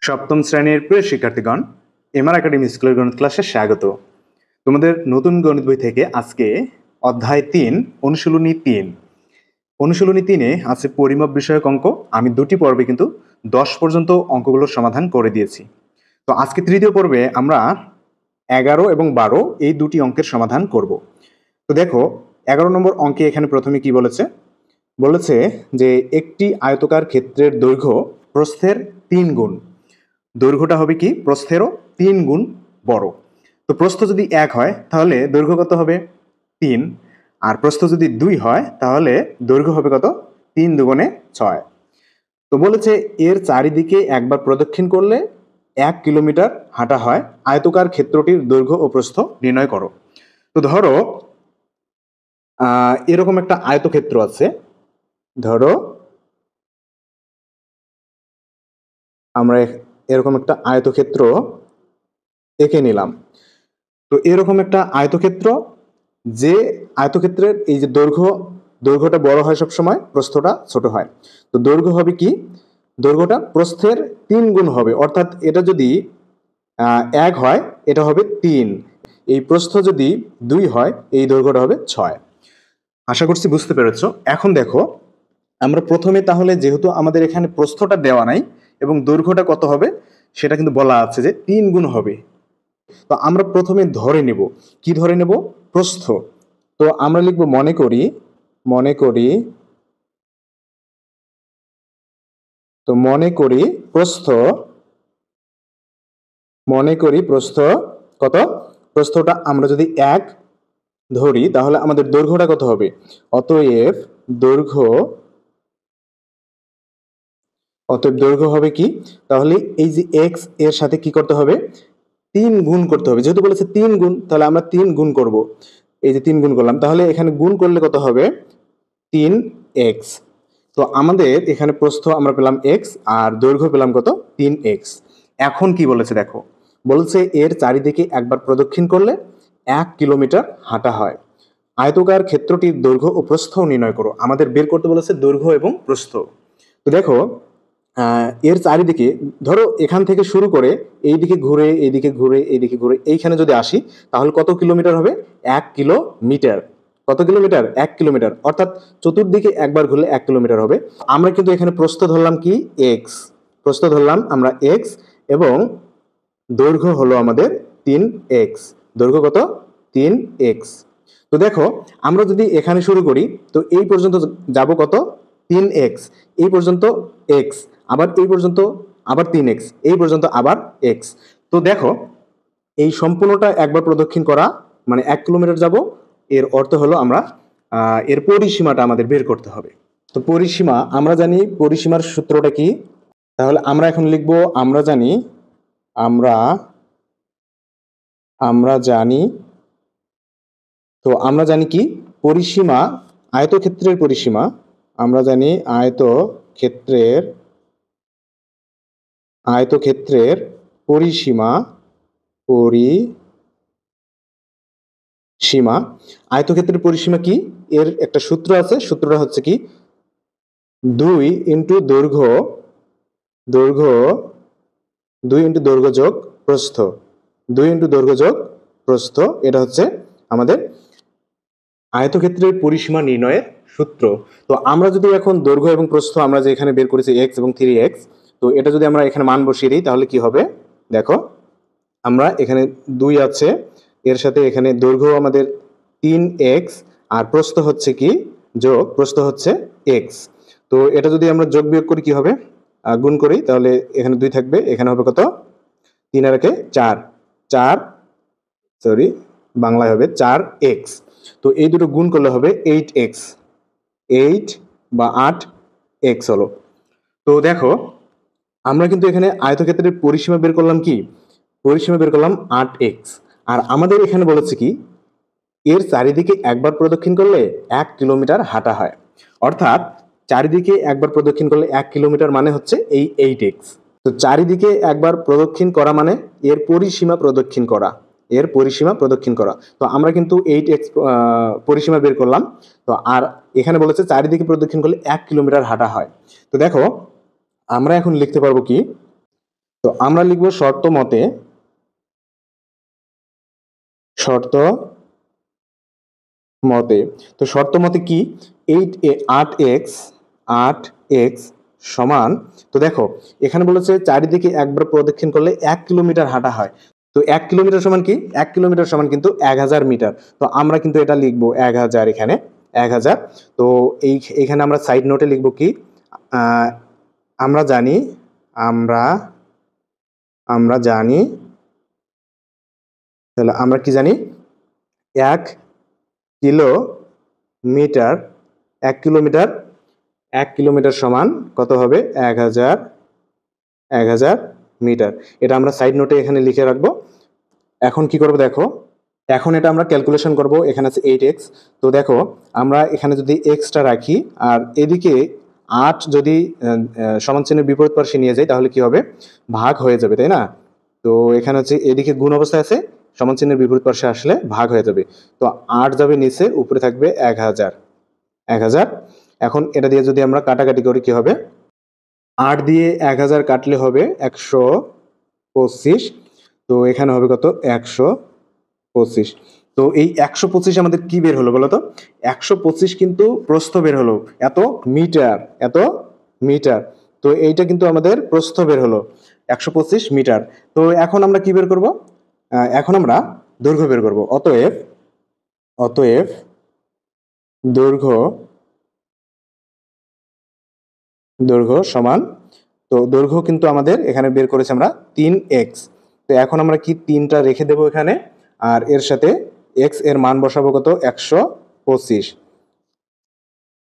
সপ্তম শ্রেণীর প্রিয় শিক্ষার্থীগণ, এমআর একাডেমি স্কুলের গণিত ক্লাসে স্বাগত। তোমাদের নতুন গণিত বই থেকে আজকে অধ্যায় ৩ অনুশীলনী ৩ অনুশীলনী ৩-এ আছে পরিমাপ বিষয়ক অঙ্ক। আমি দুটি পর্বে কিন্তু 10 পর্যন্ত অঙ্কগুলোর সমাধান করে দিয়েছি। তো আজকে তৃতীয় পর্বে আমরা 11 এবং 12 এই দুটি অঙ্কের সমাধান করব। তো দেখো 11 নম্বর অঙ্কে এখানে প্রথমে কি বলেছে যে একটি আয়তকার ক্ষেত্রের দৈর্ঘ্য প্রস্থের 3 গুণ। দৈর্ঘ্যটা হবে কি প্রস্থেরও 3 গুণ বড়। তো প্রস্থ যদি 1 হয় তাহলে দৈর্ঘ্য কত হবে 3, আর প্রস্থ যদি 2 হয় তাহলে দৈর্ঘ্য হবে কত 3 দুগুণে 6। তো বলেছে এর চারিদিকে একবার প্রদক্ষিণ করলে 1 কিলোমিটার হাঁটা হয়, আয়তকার ক্ষেত্রটির দৈর্ঘ্য ও প্রস্থ নির্ণয় করো। তো ধরো এরকম একটা আয়তক্ষেত্র আছে, ধরো আমরা এরকম একটা আয়তক্ষেত্র এঁকে নিলাম। তো এরকম একটা আয়তক্ষেত্র, যে আয়তক্ষেত্রের এই যে দৈর্ঘ্যটা বড় হয় সবসময়, প্রস্থটা ছোট হয়। তো দৈর্ঘ্য হবে কি, দৈর্ঘ্যটা প্রস্থের 3 গুণ হবে, অর্থাৎ এটা যদি 1 হয় এটা হবে 3, এই প্রস্থ যদি 2 হয় এই দৈর্ঘ্যটা হবে 6। আশা করছি বুঝতে পেরেছো। এখন দেখো আমরা প্রথমে তাহলে, যেহেতু আমাদের এখানে প্রস্থটা দেওয়া নাই এবং দৈর্ঘ্যটা কত হবে সেটা কিন্তু বলা আছে যে 3 গুণ হবে, তো আমরা প্রথমে ধরে নেব। কি ধরে নেব? প্রস্থ। তো আমরা লিখব মনে করি প্রস্থ কত, প্রস্থটা আমরা যদি 1 ধরি তাহলে আমাদের দৈর্ঘ্যটা কত হবে, অতএব দৈর্ঘ্য হবে কি, তাহলে এই যে x এর সাথে কি করতে হবে, 3 গুণ করতে হবে। যেহেতু বলেছে 3 গুণ, তাহলে আমরা 3 গুণ করব। এই যে 3 গুণ করলাম, তাহলে এখানে গুণ করলে কত হবে 3x। তো আমাদের এখানে প্রস্থ আমরা পেলাম x আর দৈর্ঘ্য পেলাম কত 3x। এখন কি বলেছে দেখো, বলেছে এর চারিদিকে একবার প্রদক্ষিণ করলে 1 কিলোমিটার হাঁটা হয়, আয়তকার ক্ষেত্রটির দৈর্ঘ্য ও প্রস্থ নির্ণয় করো। আমাদের বের করতে বলেছে দৈর্ঘ্য এবং প্রস্থ। তো দেখো এর চারিদিকে, ধরো এখান থেকে শুরু করে এইদিকে ঘুরে এইদিকে ঘুরে এইদিকে ঘুরে এইখানে যদি আসি তাহলে কত কিলোমিটার হবে, 1 কিলোমিটার। কত কিলোমিটার? 1 কিলোমিটার, অর্থাৎ চতুর্দিকে একবার ঘুরলে 1 কিলোমিটার হবে। আমরা কিন্তু এখানে প্রস্থ ধরলাম কি x, প্রস্থ ধরলাম আমরা x, এবং দৈর্ঘ্য হলো আমাদের 3x। দৈর্ঘ্য কত? 3x। তো দেখো আমরা যদি এখানে শুরু করি তো এই পর্যন্ত যাব কত, 3x, এই পর্যন্ত x, আবার এই পর্যন্ত আবার 3x, এই পর্যন্ত আবার x। তো দেখো এই সম্পূর্ণটা একবার প্রদক্ষিণ করা মানে 1 কিলোমিটার যাব। এর অর্থ হলো আমরা এর পরিসীমাটা আমাদের বের করতে হবে। তো পরিসীমা আমরা জানি, পরিসীমার সূত্রটা কি, তাহলে আমরা এখন লিখব আমরা জানি তো আমরা জানি কি পরিসীমা, আয়তক্ষেত্রের পরিসীমা, আমরা জানি আয়তক্ষেত্রের পরিসীমা আয়তক্ষেত্রের পরিসীমা কি, এর একটা সূত্র আছে, সূত্রটা হচ্ছে কি 2 ইন্টু দৈর্ঘ্য যোগ প্রস্থ, 2 ইন্টু দৈর্ঘ্য যোগ প্রস্থ, এটা হচ্ছে আমাদের আয়তক্ষেত্রের পরিসীমা নির্ণয়ের সূত্র। তো আমরা যদি এখন দৈর্ঘ্য এবং প্রস্থ আমরা যে এখানে বের করেছি x এবং 3x, তো এটা যদি আমরা এখানে মান বসিয়ে দিই তাহলে কি হবে, দেখো আমরা এখানে 2 আছে, এর সাথে এখানে দৈর্ঘ্য আমাদের 3x, আর প্রস্থ হচ্ছে কি প্রস্থ হচ্ছে x। তো এটা যদি আমরা যোগ বিয়োগ করি কি হবে, গুণ করি, তাহলে এখানে 2 থাকবে, এখানে হবে কত 3 আর 4, বাংলায় হবে 4x। তো এই দুটো গুণ করলে হবে 8x, 8 বা 8x হলো। তো দেখো আমরা কিন্তু এখানে আয়তক্ষেত্রের পরিসীমা বের করলাম কি, পরিসীমা বের করলাম 8x, আর আমাদের এখানে বলেছে কি এর চারিদিকে একবার প্রদক্ষিণ করলে 1 কিলোমিটার হাঁটা হয়, অর্থাৎ চারিদিকে একবার প্রদক্ষিণ করলে 1 কিলোমিটার মানে হচ্ছে এই 8x। তো চারিদিকে একবার প্রদক্ষিণ করা মানে এর পরিসীমা প্রদক্ষিণ করা, তো আমরা কিন্তু 8x পরিসীমা বের করলাম। তো আর এখানে বলেছে চারিদিকে প্রদক্ষিণ করলে 1 কিলোমিটার হাঁটা হয়। তো দেখো আমরা এখন লিখতে পারবো কি, তো আমরা লিখব শর্ত মতে, শর্ত মতে। তো শর্ত মতে কি, 8x 8x সমান, তো দেখো এখানে বলেছে চারিদিকে একবার প্রদক্ষিণ করলে 1 কিলোমিটার হাঁটা হয়। তো 1 কিলোমিটার সমান কি, 1 কিলোমিটার সমান কিন্তু 1000 মিটার। তো আমরা কিন্তু এটা লিখবো 1000, এখানে 1000। তো এইখানে আমরা সাইড নোটে লিখবো কি, আহ, আমরা জানি, আমরা আমরা জানি, তাহলে আমরা কি জানি, 1 কিলোমিটার, 1 কিলোমিটার, 1 কিলোমিটার সমান কত হবে, 1000, 1000 মিটার। এটা আমরা সাইড নোটে এখানে লিখে রাখবো। এখন কি করবো দেখো, এখন এটা আমরা ক্যালকুলেশন করব। এখানে আছে 8x। তো দেখো আমরা এখানে যদি এক্সটা রাখি আর এদিকে 8 যদি সমান চিহ্নের বিপরীত পার্শ্বে নিয়ে যাই, তাহলে কি হবে, ভাগ হয়ে যাবে, তাই না? তো এখানে হচ্ছে এদিকে গুণ অবস্থায় আছে, সমান চিহ্নের বিপরীত পার্শ্বে আসলে ভাগ হয়ে যাবে। তো 8 যাবে নিচে, উপরে থাকবে 1000, 1000। এখন এটা দিয়ে যদি আমরা কাটাকাটি করি কি হবে, 8 দিয়ে 1000 কাটলে হবে 125। তো এখানে হবে কত, 125। তো এই 125 আমাদের কি বের হলো বলতো, 125 কিন্তু প্রস্থ বের হলো, এত মিটার, এত মিটার। তো এইটা কিন্তু আমাদের প্রস্থ বের হলো 125 মিটার। তো এখন আমরা কি বের করব, এখন আমরা দৈর্ঘ্য বের করব। অতএব, অতএব দৈর্ঘ্য, দৈর্ঘ্য সমান, তো দৈর্ঘ্য কিন্তু আমাদের এখানে বের করেছি আমরা 3x। তো এখন আমরা কি 3টা রেখে দেবো এখানে, আর এর সাথে x এর মান বসাবো কত, 125।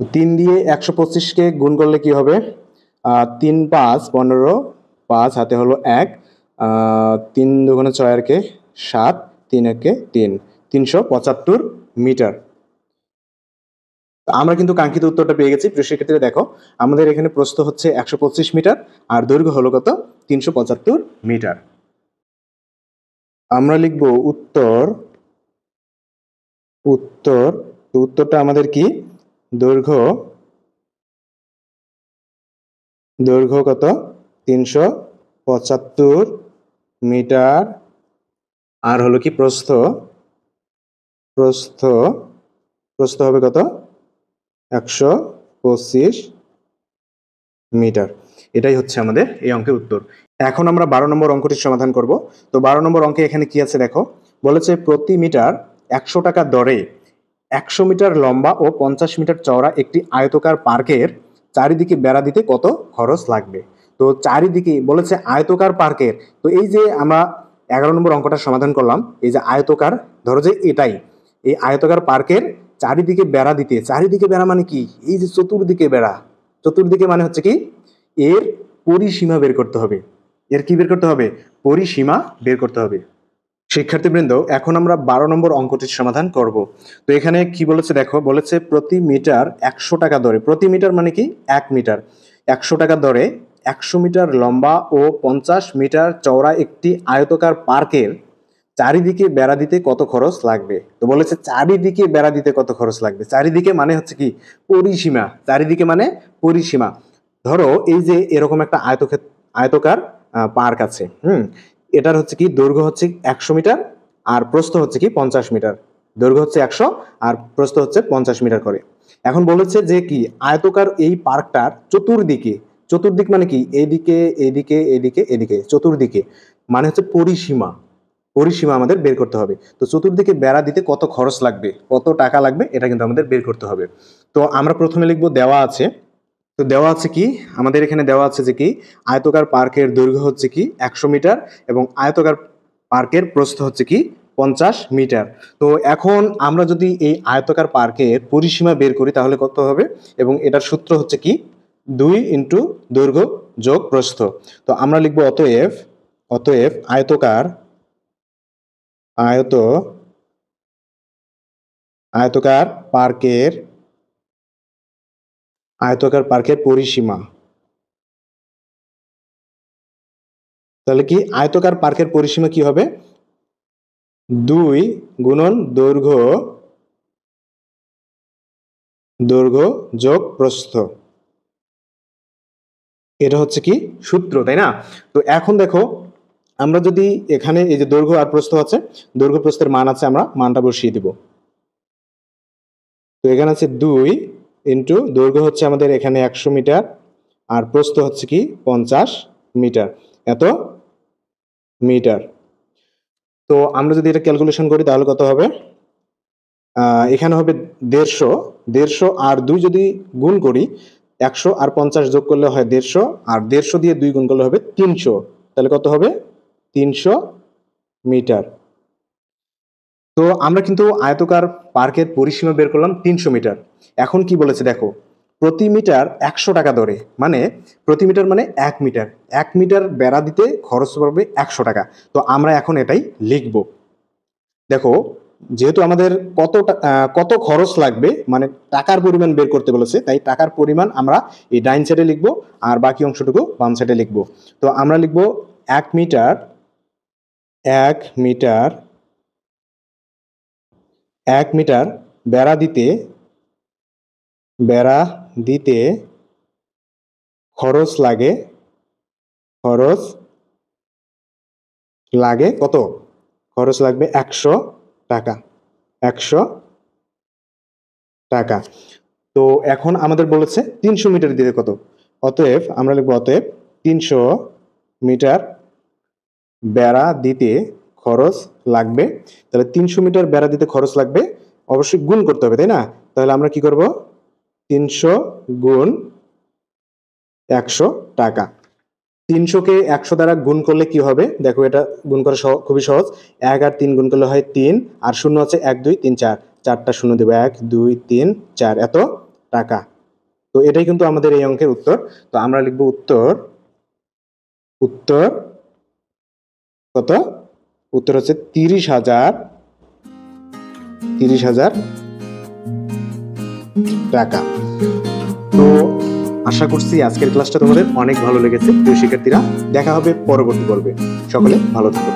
3 দিয়ে 125কে গুণ করলে কি হবে, 3 5 15, 5 হাতে হলো 1, 3 দুগুণে 6 আর কে 7, 3 একে 3, 375 মিটার। আমরা কিন্তু কাঙ্ক্ষিত উত্তরটা পেয়ে গেছি। প্রিয় শিক্ষার্থীরা দেখো, আমাদের এখানে প্রস্থ হচ্ছে 125 মিটার আর দৈর্ঘ্য হলো কত, 375 মিটার। আমরা লিখব উত্তর, উত্তর, উত্তরটা আমাদের কি, দৈর্ঘ্য, দৈর্ঘ্য কত, 375 মিটার, আর হলো কি প্রস্থ, প্রস্থ, প্রস্থ হবে কত, 125 মিটার। এটাই হচ্ছে আমাদের এই অঙ্কের উত্তর। এখন আমরা 12 নম্বর অঙ্কটির সমাধান করব। তো 12 নম্বর অঙ্কে এখানে কি আছে দেখো, বলেছে প্রতি মিটার 100 টাকা দরে 100 মিটার লম্বা ও 50 মিটার চওড়া একটি আয়তকার পার্কের চারিদিকে বেড়া দিতে কত খরচ লাগবে। তো চারিদিকে বলেছে আয়তকার পার্কের। তো এই যে আমরা 11 নম্বর অঙ্কটা সমাধান করলাম, এই যে আয়তকার, ধরো যে এটাই, এই আয়তকার পার্কের চারিদিকে বেড়া দিতে, চারিদিকে বেড়া মানে কি, এই যে চতুর্দিকে বেড়া, চতুর্দিকে মানে হচ্ছে কি, এর পরিসীমা বের করতে হবে। এর কি বের করতে হবে, পরিসীমা বের করতে হবে। শিক্ষার্থীবৃন্দ, এখন আমরা 12 নম্বর অঙ্কটির সমাধান করব। তো এখানে কি বলেছে দেখো, বলেছে প্রতি মিটার 100 টাকা দরে, প্রতি মিটার মানে কি 1 মিটার, 100 টাকা দরে 100 মিটার লম্বা ও 50 মিটার চওড়া একটি আয়তকার পার্কের চারিদিকে বেড়া দিতে কত খরচ লাগবে। তো বলেছে চারিদিকে বেড়া দিতে কত খরচ লাগবে, চারিদিকে মানে হচ্ছে কি পরিসীমা, চারিদিকে মানে পরিসীমা। ধরো এই যে এরকম একটা আয়তকার পার্ক আছে, এটার হচ্ছে কি দৈর্ঘ্য হচ্ছে 100 মিটার আর প্রস্থ হচ্ছে কি 50 মিটার। দৈর্ঘ্য হচ্ছে 100 আর প্রস্থ হচ্ছে 50 মিটার করে। এখন বলেছে যে কি আয়তকার এই পার্কটার চতুর্দিকে, চতুর্দিক মানে কি এইদিকে, এইদিকে, এইদিকে, এদিকে, চতুর্দিকে মানে হচ্ছে পরিসীমা, পরিসীমা আমাদের বের করতে হবে। তো চতুর্দিকে বেড়া দিতে কত খরচ লাগবে, কত টাকা লাগবে, এটা কিন্তু আমাদের বের করতে হবে। তো আমরা প্রথমে লিখবো দেওয়া আছে। তো দেওয়া আছে কি, আমাদের এখানে দেওয়া আছে যে কি আয়তকার পার্কের দৈর্ঘ্য হচ্ছে কি 100 মিটার এবং আয়তকার পার্কের প্রস্থ হচ্ছে কি 50 মিটার। তো এখন আমরা যদি এই আয়তকার পার্কের পরিসীমা বের করি তাহলে কত হবে, এবং এটার সূত্র হচ্ছে কি 2 ইন্টু দৈর্ঘ্য যোগ প্রস্থ। তো আমরা লিখবো অতএব, অতএব আয়তকার, আয়ত, আয়তকার পার্কের, আয়তকার পার্কের পরিসীমা। তাহলে কি আয়তকার পার্কের পরিসীমা কি হবে, 2 গুণন দৈর্ঘ্য, দৈর্ঘ্য যোগ প্রস্থ। এটা হচ্ছে কি সূত্র, তাই না? তো এখন দেখো আমরা যদি এখানে এই যে দৈর্ঘ্য আর প্রস্থ আছে, দৈর্ঘ্য প্রস্থের মান আছে, আমরা মানটা বসিয়ে দিব। তো এখানে আছে 2 ইন্টু দৈর্ঘ্য হচ্ছে আমাদের এখানে 100 মিটার আর প্রস্থ হচ্ছে কি 50 মিটার, এত মিটার। তো আমরা যদি এটা ক্যালকুলেশন করি তাহলে কত হবে? এখানে হবে 150 আর 2 যদি গুণ করি, 100 আর 50 যোগ করলে হয় 150 আর 150 দিয়ে 2 গুণ করলে হবে 300, তাহলে কত হবে? 300 মিটার। তো আমরা কিন্তু আয়তকার পার্কের পরিসীমা বের করলাম 300 মিটার। এখন কি বলেছে দেখো, প্রতি মিটার 100 টাকা দরে, মানে প্রতি মিটার মানে 1 মিটার, 1 মিটার বেড়া দিতে খরচ পড়বে 100 টাকা। তো আমরা এখন এটাই লিখব। দেখো যেহেতু আমাদের কত খরচ লাগবে মানে টাকার পরিমাণ বের করতে বলেছে, তাই টাকার পরিমাণ আমরা এই ডাইন সাইডে লিখবো আর বাকি অংশটুকু বাম সাইডে লিখবো। তো আমরা লিখবো 1 মিটার 1 মিটার 1 মিটার বেড়া দিতে খরচ লাগে কত? খরচ লাগবে 100 টাকা, 100 টাকা। তো এখন আমাদের বলেছে 300 মিটার দিতে কত, অতএব আমরা লিখবো অতএব 300 মিটার বেড়া দিতে খরচ লাগবে। তাহলে 300 মিটার বেড়া দিতে খরচ লাগবে, অবশ্যই গুণ করতে হবে, তাই না? তাহলে আমরা কি করব, 300 গুণ 100 টাকা। 300-কে 100 দ্বারা গুণ করলে কি হবে দেখো, এটা গুণ করা খুবই সহজ। 1 আর 3 গুণ করলে হয় 3, আর শূন্য আছে 1 2 3 4, 4টা শূন্য দেবো, 1 2 3 4, এত টাকা। তো এটাই কিন্তু আমাদের এই অঙ্কের উত্তর। তো আমরা লিখবো উত্তর কত? উত্তর হচ্ছে 30,000 টাকা। তো আশা করছি আজকের ক্লাসটা তোমাদের অনেক ভালো লেগেছে। প্রিয় শিক্ষার্থীরা, দেখা হবে পরবর্তী পর্বে। সকলে ভালো থাকো।